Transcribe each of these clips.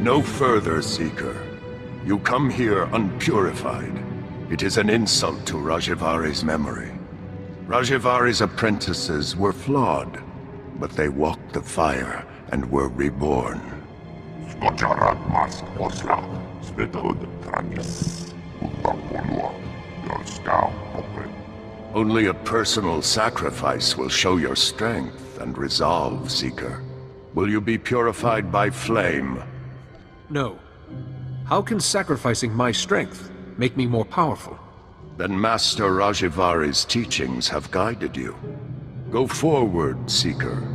no further, Seeker. You come here unpurified. It is an insult to Rajivari's memory. Rajivari's apprentices were flawed, but they walked the fire and were reborn. Only a personal sacrifice will show your strength and resolve, Seeker. Will you be purified by flame? No. How can sacrificing my strength make me more powerful? Then Master Rajivari's teachings have guided you. Go forward, Seeker.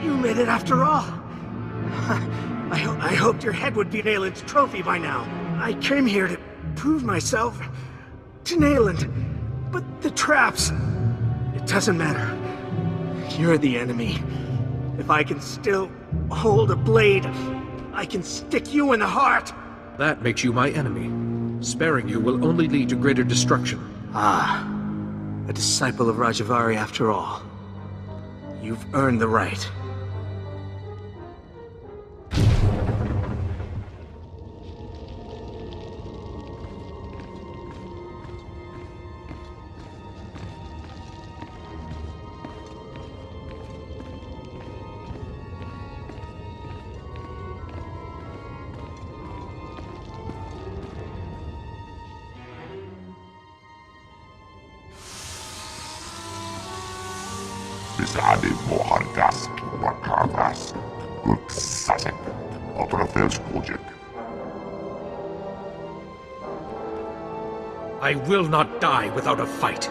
You made it after all. I hoped your head would be Nayland's trophy by now. I came here to prove myself to Nayland, but the traps, it doesn't matter. You're the enemy. If I can still hold a blade, I can stick you in the heart. That makes you my enemy. Sparing you will only lead to greater destruction. Ah, a disciple of Rajivari after all. You've earned the right. I will not die without a fight.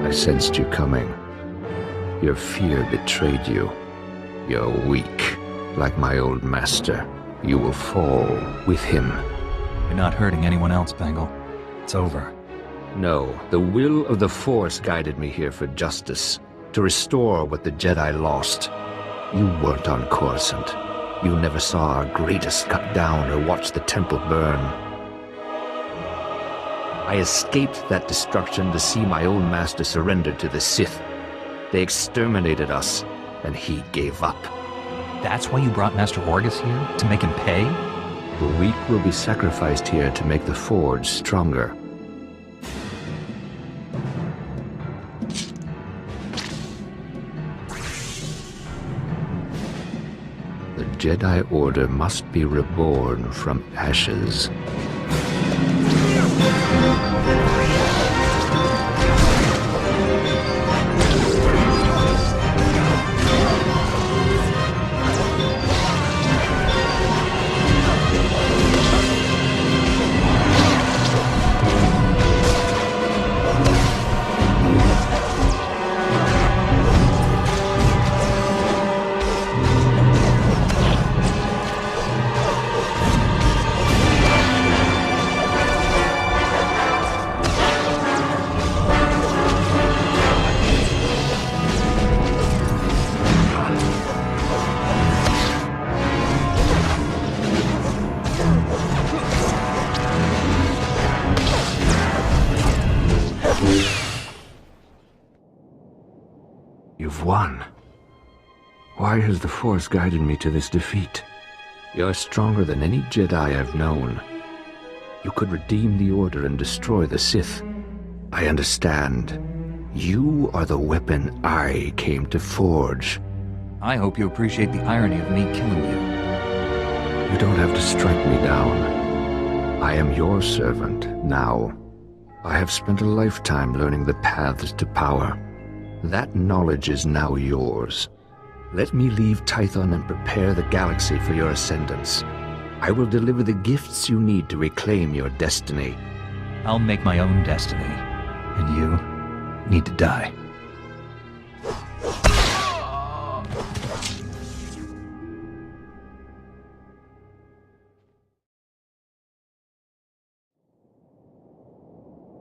I sensed you coming. Your fear betrayed you. You're weak. Like my old master, you will fall with him. You're not hurting anyone else, Bengal. It's over. No, the will of the Force guided me here for justice, to restore what the Jedi lost. You weren't on Coruscant. You never saw our greatest cut down or watched the temple burn. I escaped that destruction to see my own master surrender to the Sith. They exterminated us, and he gave up. That's why you brought Master Orgus here? To make him pay? The weak will be sacrificed here to make the Forge stronger. The Jedi Order must be reborn from ashes. You've won. Why has the Force guided me to this defeat? You're stronger than any Jedi I've known. You could redeem the Order and destroy the Sith. I understand. You are the weapon I came to forge. I hope you appreciate the irony of me killing you. You don't have to strike me down. I am your servant now. I have spent a lifetime learning the paths to power. That knowledge is now yours. Let me leave Tython and prepare the galaxy for your ascendance. I will deliver the gifts you need to reclaim your destiny. I'll make my own destiny, and you need to die.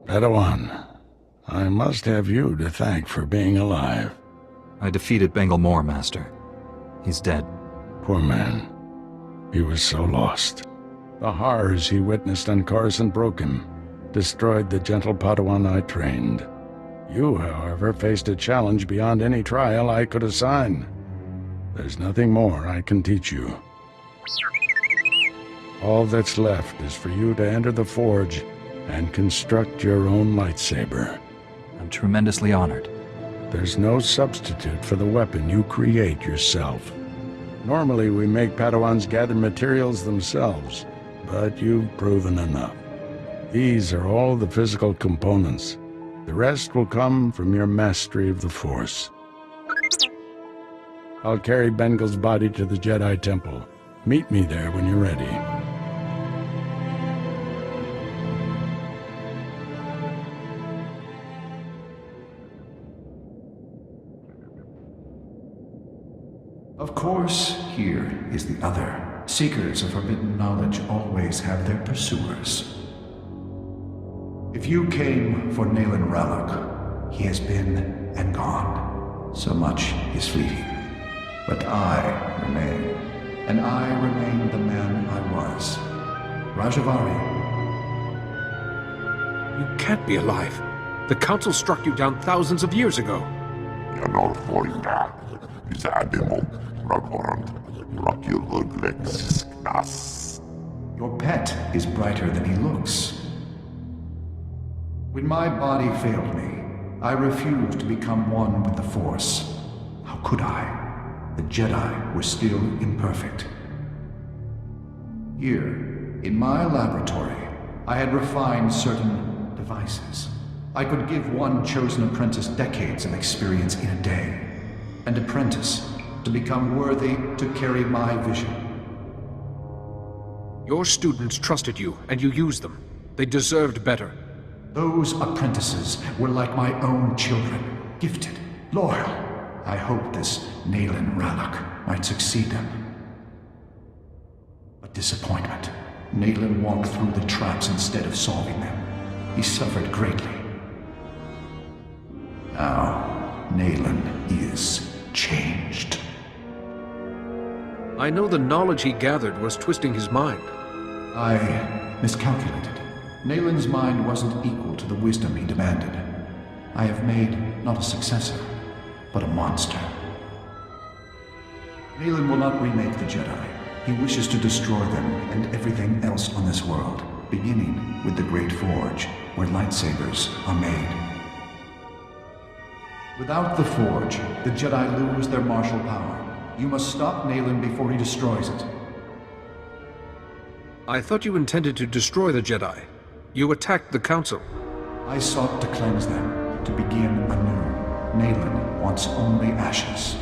Padawan, I must have you to thank for being alive. I defeated Bengal Moore, Master. He's dead. Poor man. He was so lost. The horrors he witnessed on Coruscant broke him, destroyed the gentle Padawan I trained. You, however, faced a challenge beyond any trial I could assign. There's nothing more I can teach you. All that's left is for you to enter the Forge and construct your own lightsaber. I'm tremendously honored. There's no substitute for the weapon you create yourself. Normally we make Padawans gather materials themselves, but you've proven enough. These are all the physical components. The rest will come from your mastery of the Force. I'll carry Bengal's body to the Jedi Temple. Meet me there when you're ready. Of course, here is the other. Seekers of forbidden knowledge always have their pursuers. If you came for Nayland Ralloc, he has been and gone. So much is fleeting. But I remain, and I remain the man I was. Rajivari. You can't be alive. The Council struck you down thousands of years ago. Your pet is brighter than he looks. When my body failed me, I refused to become one with the Force. How could I? The Jedi were still imperfect. Here, in my laboratory, I had refined certain devices. I could give one chosen apprentice decades of experience in a day. An apprentice to become worthy to carry my vision. Your students trusted you, and you used them. They deserved better. Those apprentices were like my own children, gifted, loyal. I hoped this Nayland Ralloc might succeed them. But disappointment. Nayland walked through the traps instead of solving them. He suffered greatly. Now, Nayland is changed. I know the knowledge he gathered was twisting his mind. I miscalculated. Nayland's mind wasn't equal to the wisdom he demanded. I have made not a successor, but a monster. Nayland will not remake the Jedi. He wishes to destroy them and everything else on this world, beginning with the Great Forge, where lightsabers are made. Without the Forge, the Jedi lose their martial power. You must stop Nayland before he destroys it. I thought you intended to destroy the Jedi. You attacked the Council. I sought to cleanse them, to begin anew. Nayland wants only ashes.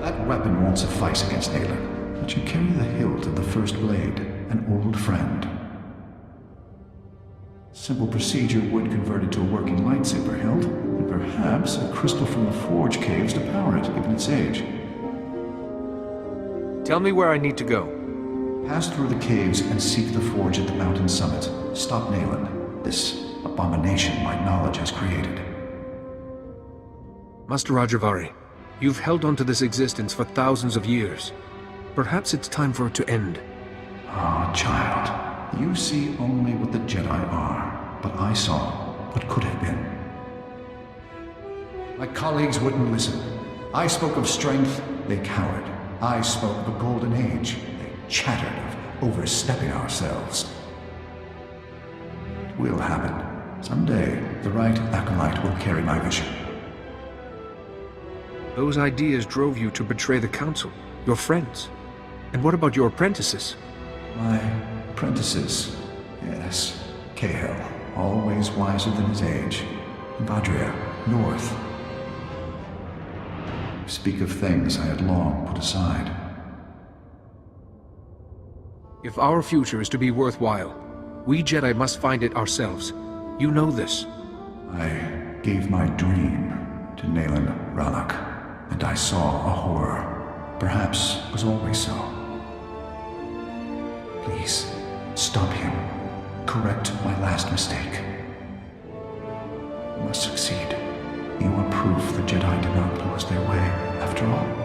That weapon won't suffice against Nayland, but you carry the hilt of the First Blade, an old friend. Simple procedure would convert it to a working lightsaber hilt, and perhaps a crystal from the Forge caves to power it, given its age. Tell me where I need to go. Pass through the caves and seek the Forge at the mountain summit. Stop Nayland, this abomination my knowledge has created. Master Rajivari, you've held on to this existence for thousands of years. Perhaps it's time for it to end. Ah, child. You see only what the Jedi are, but I saw what could have been. My colleagues wouldn't listen. I spoke of strength, they cowered. I spoke of a golden age. They chattered of overstepping ourselves. It will happen. Someday, the right acolyte will carry my vision. Those ideas drove you to betray the Council, your friends. And what about your apprentices? My apprentices, yes. Cahill, always wiser than his age. And Vadria, north. Speak of things I had long put aside. If our future is to be worthwhile, we Jedi must find it ourselves. You know this. I gave my dream to Nayland Ralak, and I saw a horror. Perhaps it was always so. Please, stop him. Correct my last mistake. You must succeed. You are proof the Jedi did not lose their way, after all.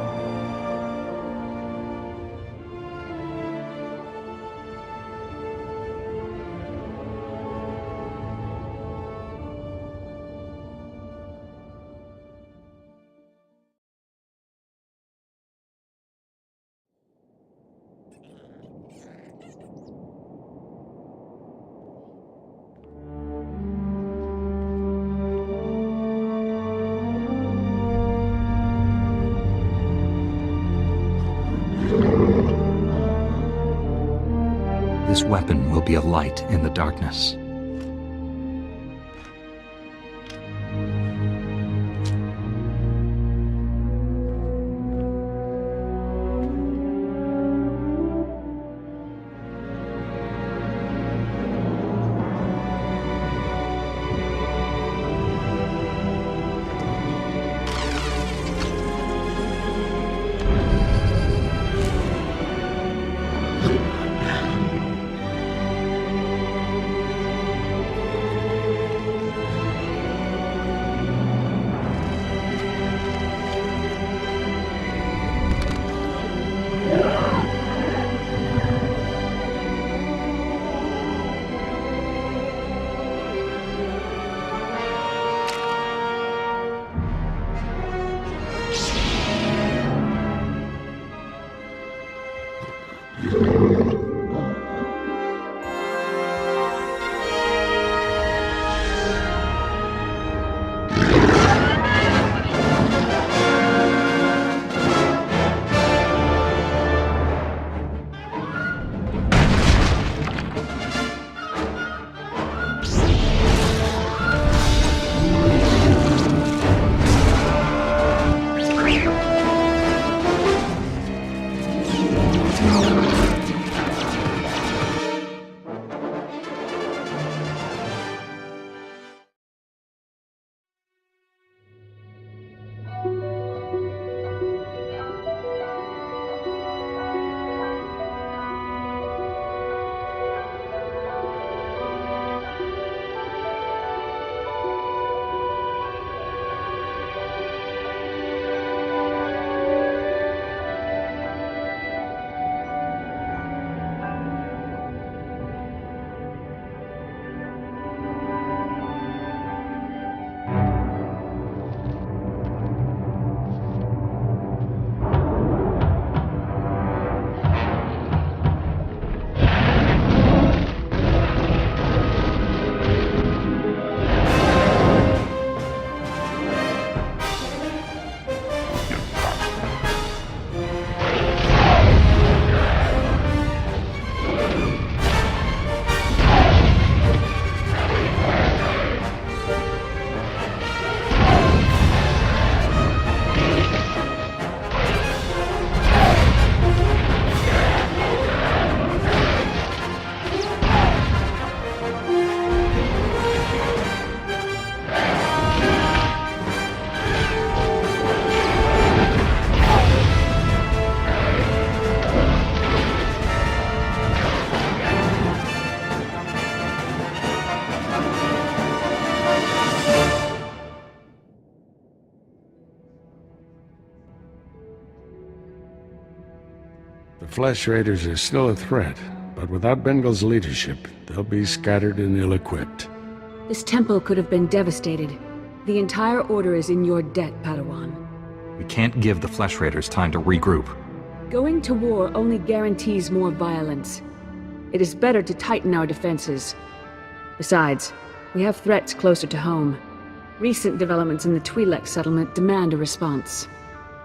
This weapon will be a light in the darkness. The Flesh Raiders are still a threat, but without Bengal's leadership, they'll be scattered and ill-equipped. This temple could have been devastated. The entire Order is in your debt, Padawan. We can't give the Flesh Raiders time to regroup. Going to war only guarantees more violence. It is better to tighten our defenses. Besides, we have threats closer to home. Recent developments in the Twi'lek settlement demand a response.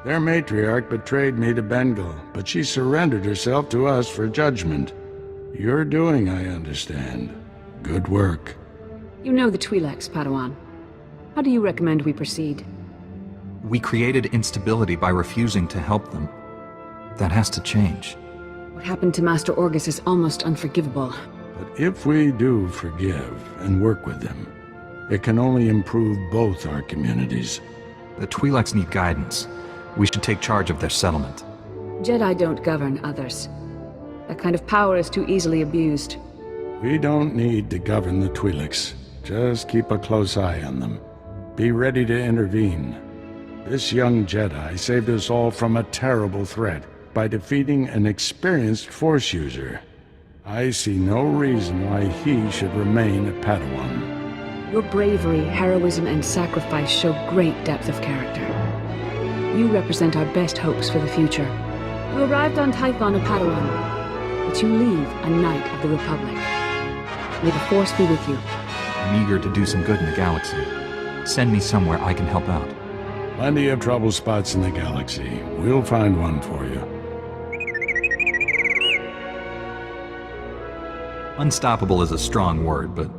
Their matriarch betrayed me to Bengal, but she surrendered herself to us for judgment. You're doing, I understand. Good work. You know the Twi'leks, Padawan. How do you recommend we proceed? We created instability by refusing to help them. That has to change. What happened to Master Orgus is almost unforgivable. But if we do forgive and work with them, it can only improve both our communities. The Twi'leks need guidance. We should take charge of their settlement. Jedi don't govern others. That kind of power is too easily abused. We don't need to govern the Twi'leks. Just keep a close eye on them. Be ready to intervene. This young Jedi saved us all from a terrible threat by defeating an experienced Force user. I see no reason why he should remain a Padawan. Your bravery, heroism, and sacrifice show great depth of character. You represent our best hopes for the future. You arrived on Tython a Padawan, but you leave a Knight of the Republic. May the Force be with you. I'm eager to do some good in the galaxy. Send me somewhere I can help out. Plenty of trouble spots in the galaxy. We'll find one for you. Unstoppable is a strong word, but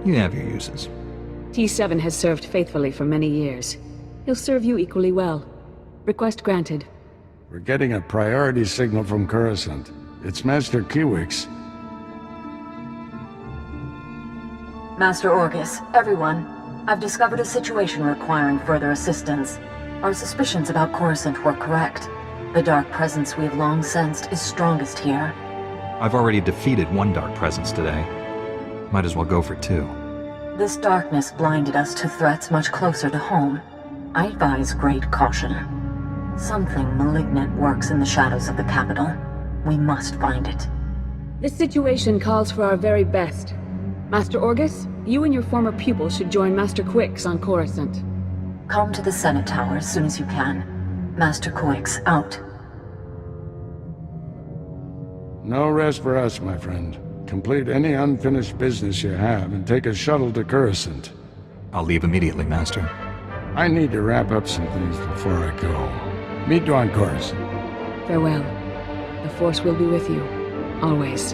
you have your uses. T7 has served faithfully for many years. He'll serve you equally well. Request granted. We're getting a priority signal from Coruscant. It's Master Kiwix. Master Orgus, everyone. I've discovered a situation requiring further assistance. Our suspicions about Coruscant were correct. The dark presence we have long sensed is strongest here. I've already defeated one dark presence today. Might as well go for two. This darkness blinded us to threats much closer to home. I advise great caution. Something malignant works in the shadows of the capital. We must find it. This situation calls for our very best. Master Orgus, you and your former pupil should join Master Quix on Coruscant. Come to the Senate Tower as soon as you can. Master Quix, out. No rest for us, my friend. Complete any unfinished business you have and take a shuttle to Coruscant. I'll leave immediately, Master. I need to wrap up some things before I go. Meet you on Coruscant. Farewell. The Force will be with you. Always.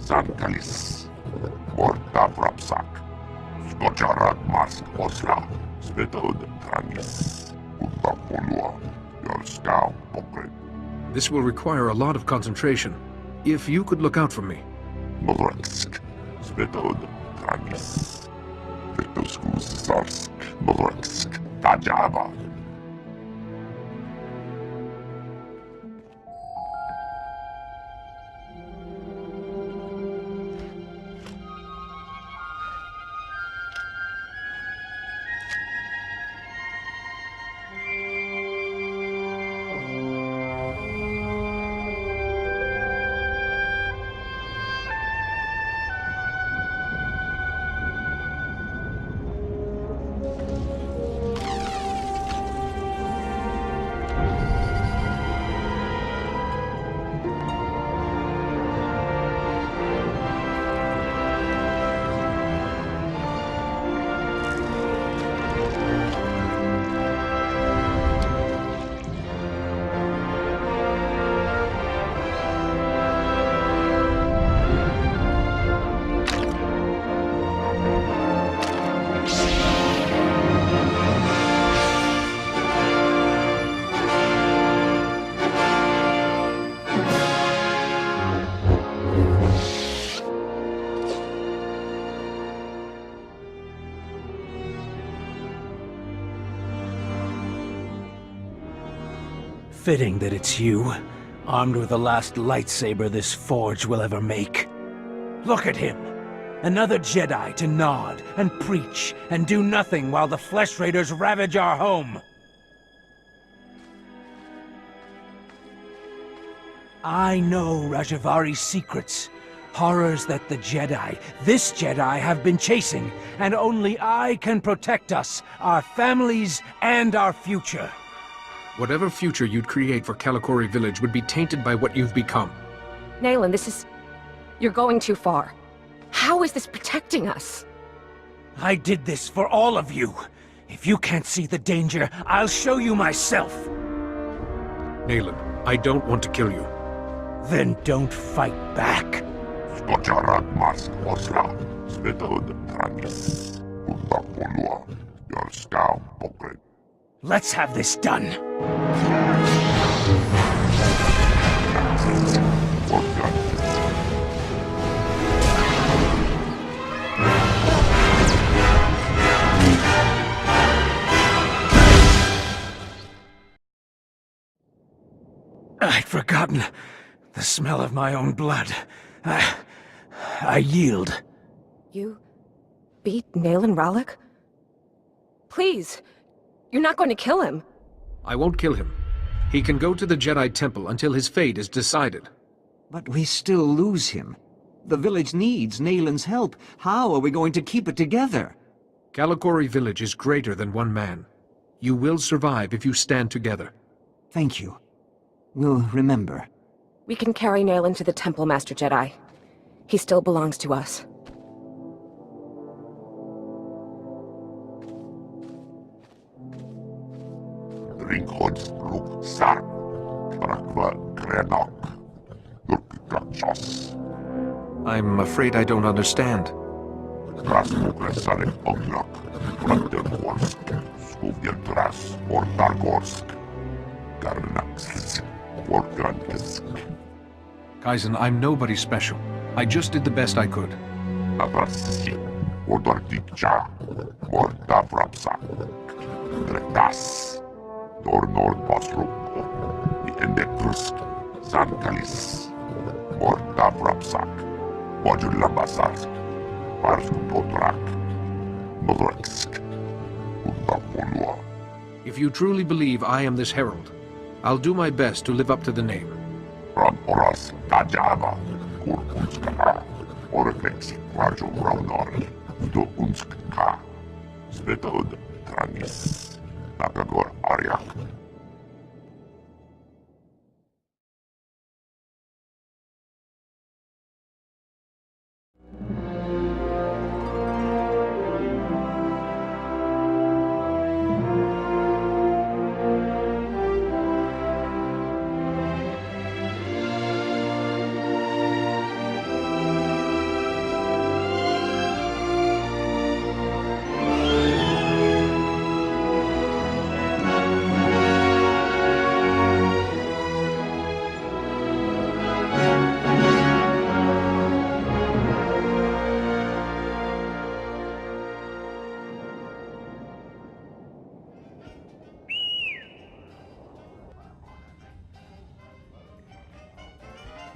Zankalis, Morta Vrapsak, Skocharat Mask Osla, Svetod Tranis, Utakolua, Yorska Pokret. This will require a lot of concentration. If you could look out for me. Moransk, Svetod Tranis, Vertuskus Zarsk, Moransk, Tajava. Fitting that it's you, armed with the last lightsaber this forge will ever make. Look at him! Another Jedi to nod and preach and do nothing while the Flesh Raiders ravage our home! I know Rajivari's secrets. Horrors that the Jedi, this Jedi, have been chasing, and only I can protect us, our families, and our future. Whatever future you'd create for Kalikori Village would be tainted by what you've become. Nayland, this is... You're going too far. How is this protecting us? I did this for all of you. If you can't see the danger, I'll show you myself. Nayland, I don't want to kill you. Then don't fight back. Let's have this done. I'd forgotten the smell of my own blood. I yield. You beat Nayland Rallick? Please, you're not going to kill him. I won't kill him. He can go to the Jedi Temple until his fate is decided. But we still lose him. The village needs Nayland's help. How are we going to keep it together? Kalikori Village is greater than one man. You will survive if you stand together. Thank you. We'll remember. We can carry Nayland to the Temple, Master Jedi. He still belongs to us. I'm afraid I don't understand. Kaizen, I'm nobody special. I just did the best I could. If you truly believe I am this herald, I'll do my best to live up to the name.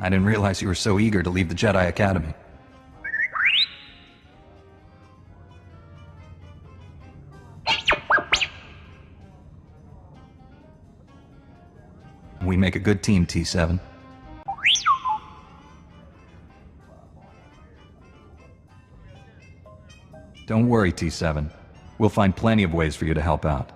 I didn't realize you were so eager to leave the Jedi Academy. We make a good team, T7. Don't worry, T7. We'll find plenty of ways for you to help out.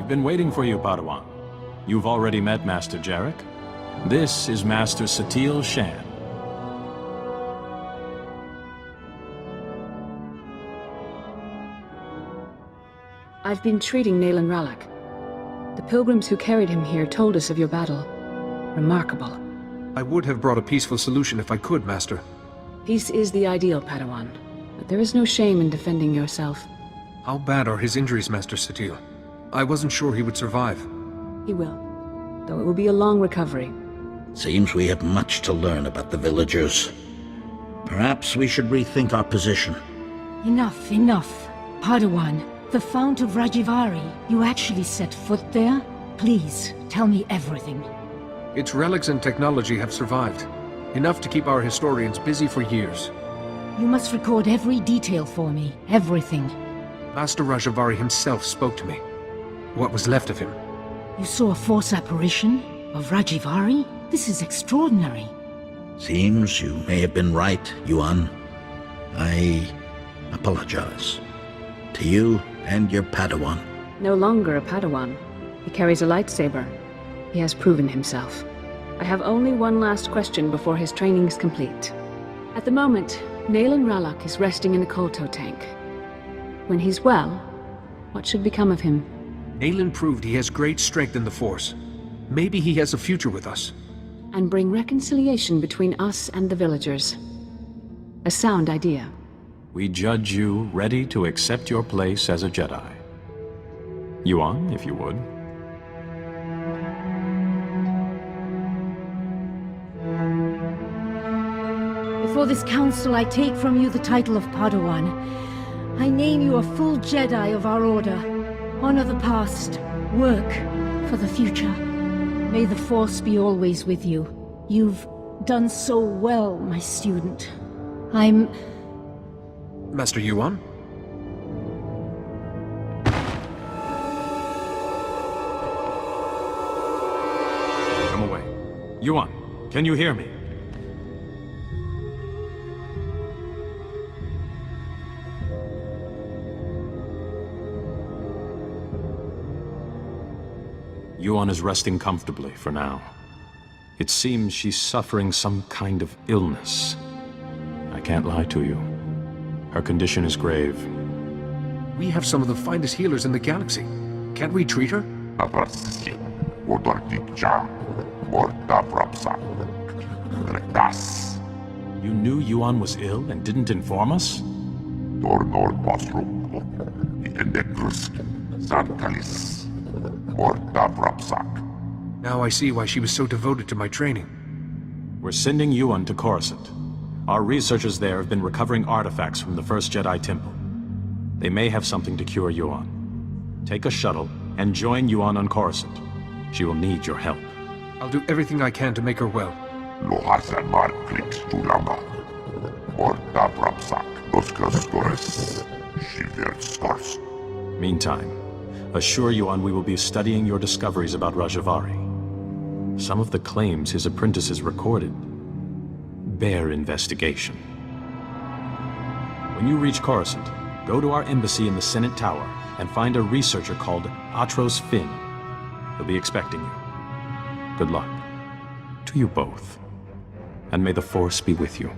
We've been waiting for you, Padawan. You've already met Master Jarek. This is Master Satele Shan. I've been treating Nayland Ralak. The pilgrims who carried him here told us of your battle. Remarkable. I would have brought a peaceful solution if I could, Master. Peace is the ideal, Padawan. But there is no shame in defending yourself. How bad are his injuries, Master Satil? I wasn't sure he would survive. He will. Though it will be a long recovery. Seems we have much to learn about the villagers. Perhaps we should rethink our position. Enough, enough. Padawan, the Fount of Rajivari, you actually set foot there? Please, tell me everything. Its relics and technology have survived. Enough to keep our historians busy for years. You must record every detail for me. Everything. Master Rajivari himself spoke to me. What was left of him. You saw a force apparition? Of Rajivari? This is extraordinary. Seems you may have been right, Yuan. I apologize. To you and your Padawan. No longer a Padawan. He carries a lightsaber. He has proven himself. I have only one last question before his training is complete. At the moment, Nayland Ralak is resting in a Kolto tank. When he's well, what should become of him? Nayland proved he has great strength in the Force. Maybe he has a future with us. And bring reconciliation between us and the villagers. A sound idea. We judge you ready to accept your place as a Jedi. Yuan, if you would. Before this council, I take from you the title of Padawan. I name you a full Jedi of our order. Honor the past. Work for the future. May the Force be always with you. You've done so well, my student. I'm... Master Yuan? Come away. Yuan, can you hear me? Yuan is resting comfortably for now. It seems she's suffering some kind of illness. I can't lie to you. Her condition is grave. We have some of the finest healers in the galaxy. Can't we treat her? You knew Yuan was ill and didn't inform us? Now I see why she was so devoted to my training. We're sending Yuan to Coruscant. Our researchers there have been recovering artifacts from the first Jedi Temple. They may have something to cure Yuan. Take a shuttle and join Yuan on Coruscant. She will need your help. I'll do everything I can to make her well. Meantime, assure Yuan we will be studying your discoveries about Rajivari. Some of the claims his apprentices recorded bear investigation. When you reach Coruscant, go to our embassy in the Senate Tower and find a researcher called Atros Finn. He'll be expecting you. Good luck. To you both. And may the Force be with you.